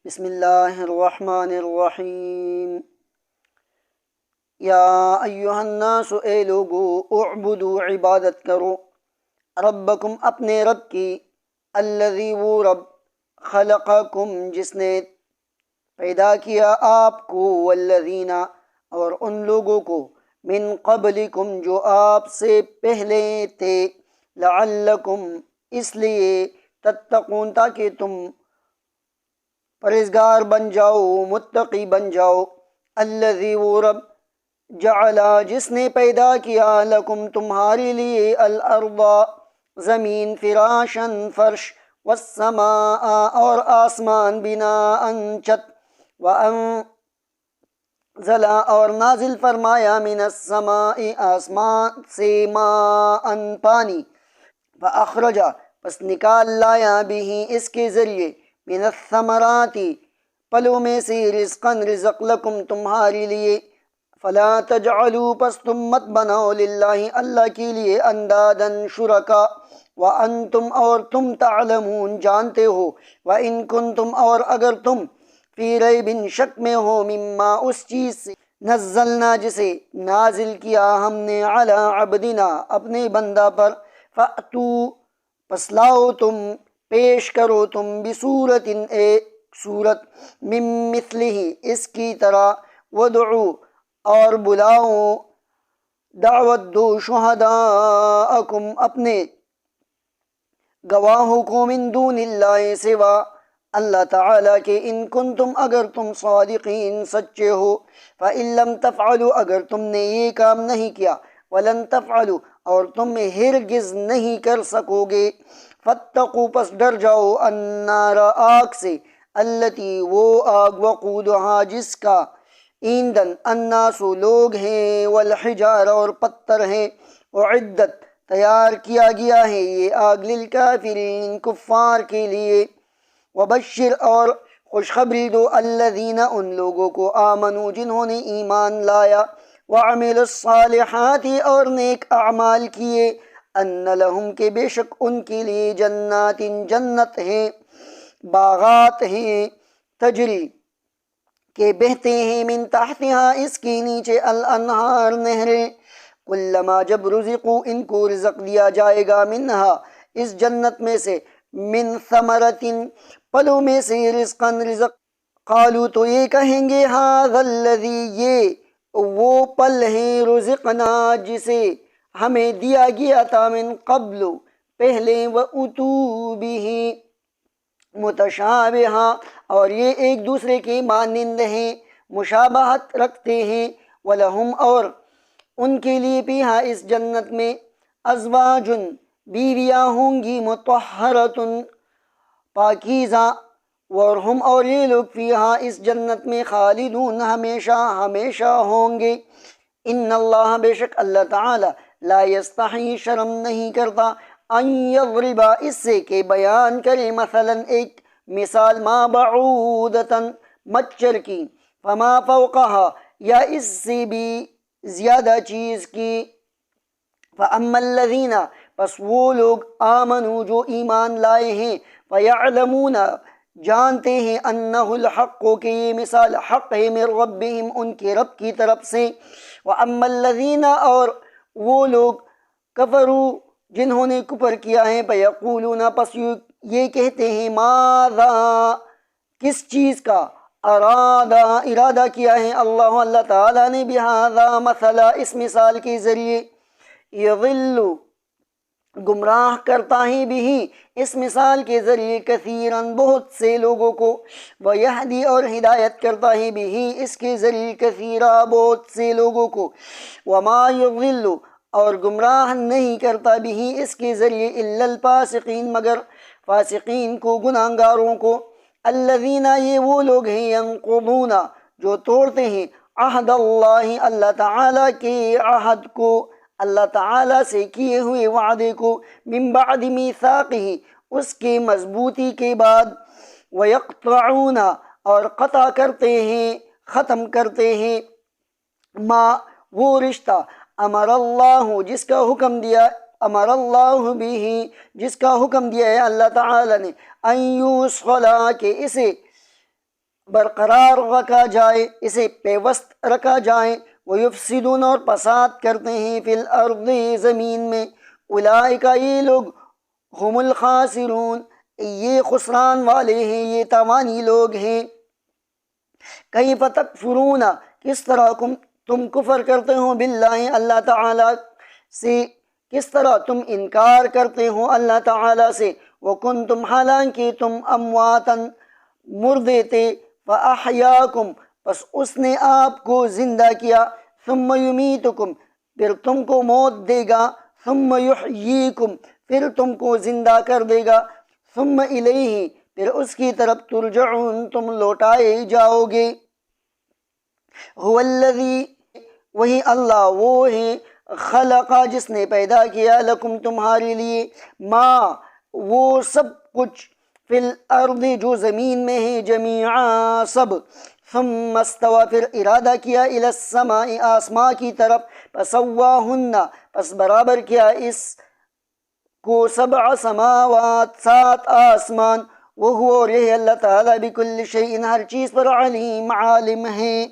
بسم اللہ الرحمن الرحیم۔ یا ایہا الناس، اے لوگو، اعبدو، عبادت کرو، ربکم، اپنے رب کی، الذی، وہ رب، خلقکم، جس نے پیدا کیا آپ کو، والذین، اور ان لوگوں کو، من قبلکم، جو آپ سے پہلے تھے، لعلکم، اس لیے، تتقون، تاکہ تم پرہیزگار بن جاؤ، متقی بن جاؤ۔ الذی، وہ رب، جعلا، جس نے پیدا کیا، لکم، تمہارے لیے، الارض، زمین، فراشن، فرش، والسماء، اور آسمان، بناء، چھت، وانزل، اور نازل فرمایا، من السماء، آسمان سے، ماء، پانی، فاخرج، پس نکال لایا، بھی، اس کے ذریعے، من الثمرات، پھلوں میں سے، رزقاً، رزق، لکم، تمہارے لیے، فلا تجعلوا، پس تم مت بناؤ، للہ، اللہ کے لیے، انداداً، شرکا، وانتم، اور تم، تعلمون، جانتے ہو، وان کنتم، اور اگر تم، فی ریب، شک میں ہو، مما، اس چیز سے، نزلنا، جسے نازل کیا ہم نے، علی عبدنا، اپنے بندہ پر، فأتو، پس لاؤ تم، پیش کرو تم، بصورت، ایک صورت، من مثلہ، اس کی طرح، ودعو، اور بلاؤ، دعوت دو، شہداءکم، اپنے گواہوں کو، من دون اللہ، سوا اللہ تعالیٰ کے، ان کنتم، اگر تم، صادقین، سچے ہو، فإن لم تفعلوا، اگر تم نے یہ کام نہیں کیا، ولن تفعلوا، اور تم ہرگز نہیں کر سکو گے، فاتقوا، پس ڈر جاؤ، النار، آگ سے، التی، وہ آگ، وقودها، جس کا ایندھن، الناس، لوگ ہیں، والحجارہ، اور پتھر ہیں، اعدت، تیار کیا گیا ہے یہ آگ، للکافرین، کفار کے لیے، وبشر، اور خوشخبری دو، الذین، ان لوگوں کو، آمنوا، جنہوں نے ایمان لایا، وعملوا الصالحات، اور نیک اعمال کیے، ان لہم، کہ بے شک ان کے لیے، جنات، جنت ہیں، باغات ہیں، تجری، کہ بہتے ہیں، من تحتہا، اس کے نیچے، الانہار، نہریں، کلما، جب رزقو، ان کو رزق دیا جائے گا، منہا، اس جنت میں سے، من ثمرت، پھلوں میں سے، رزقاً، رزق، قالو، تو یہ کہیں گے، ھذا الذی، یہ وہ پھل ہیں، رزقنا، جسے ہمیں دیا گیا تھا، من قبل، پہلے، واتوا بہ متشابہا، اور یہ ایک دوسرے کے مانند ہیں، مشابہت رکھتے ہیں، وَلَهُمْ، اور ان کے لیے، فیہا، اس جنت میں، ازواج، بیویاں ہوں گی، مطہرۃ، پاکیزہ، وَهُمْ، اور یہ لوگ، فیہا، اس جنت میں، خالدون، ہمیشہ ہمیشہ ہوں گے۔ ان اللہ، بے شک اللہ تعالی، لا یستحی، شرم نہیں کرتا، ان یضرب، اس سے کہ بیان کرے، مثلا، ایک مثال، ما بعودتاً، مچھر کی، فما فوقہا، یا اس سے بھی زیادہ چیز کی، فَأَمَّا الَّذِينَ، پس وہ لوگ، آمنوا، جو ایمان لائے ہیں، فَيَعْلَمُونَ، جانتے ہیں، أَنَّهُ الْحَقُّ، کہ یہ مثال حق ہے، من ربہم، ان کے رب کی طرف سے، وَأَمَّا الَّذِينَ، اور وہ لوگ، کفروا، جنہوں نے کفر کیا ہے، فَيَقُولُونَ، پس یہ کہتے ہیں، ماذا، کس چیز کا، ارادہ کیا ہے، اللہ تعالیٰ نے، بہذا، مثلا، اس مثال کے ذریعے، یضل، گمراہ کرتا ہے، بھی، اس مثال کے ذریعے، کثیراً، بہت سے لوگوں کو، ویہدی، اور ہدایت کرتا ہے، بھی، اس کے ذریعے، کثیرا، بہت سے لوگوں کو، وما یضل، اور گمراہ نہیں کرتا، بھی، اس کے ذریعے، الا الفاسقین، مگر فاسقین کو، گناہگاروں کو، الذین، یہ وہ لوگ ہیں، ینقضون، جو توڑتے ہیں، عہد اللہ، اللہ تعالیٰ کے عہد کو، اللہ تعالیٰ سے کیے ہوئے وعدے کو، من بعد میثاقہ، اس کے مضبوطی کے بعد، ویقطعون، اور قطع کرتے ہیں، ختم کرتے ہیں، ما، وہ رشتہ، امر اللہ، جس کا حکم دیا، امر اللہ بھی، جس کا حکم دیا ہے اللہ تعالی نے، ان یوصلا، کہ اسے برقرار رکھا جائے، اسے پیوست رکھا جائے۔ وَيُفْسِدُونَ اور فساد کرتے ہیں، فی الارض زمین میں، اولئک یہ لوگ، ہم الخاسرون یہ خسران والے ہیں، یہ تاوانی لوگ ہیں۔ کیف تکفرون کس طرح تم کفر کرتے ہو، باللہ اللہ تعالیٰ سے، کس طرح تم انکار کرتے ہو اللہ تعالیٰ سے، وکنتم حالانکہ تم امواتا مردے تھے، فاحیاکم پس اس نے آپ کو زندہ کیا، ثم یمیتکم پھر تم کو موت دے گا، ثم یحییکم پھر تم کو زندہ کر دے گا، ثم الیہ پھر اس کی طرف ترجعون تم لوٹائے جاؤ گے۔ هو الذی وہی اللہ وہ ہے، خلق جس نے پیدا کیا، لکم تمہارے لیے، ما وہ سب کچھ، فی الارض جو زمین میں ہے، جمیعا سب، ثم استوى پھر ارادہ کیا، الی السماء آسماں کی طرف، فسواہن پس برابر کیا اس کو، سبع سماوات سات آسمان، وہو اور یہ اللہ تعالیٰ بکل شیء ہر چیز پر علیم عالم ہے۔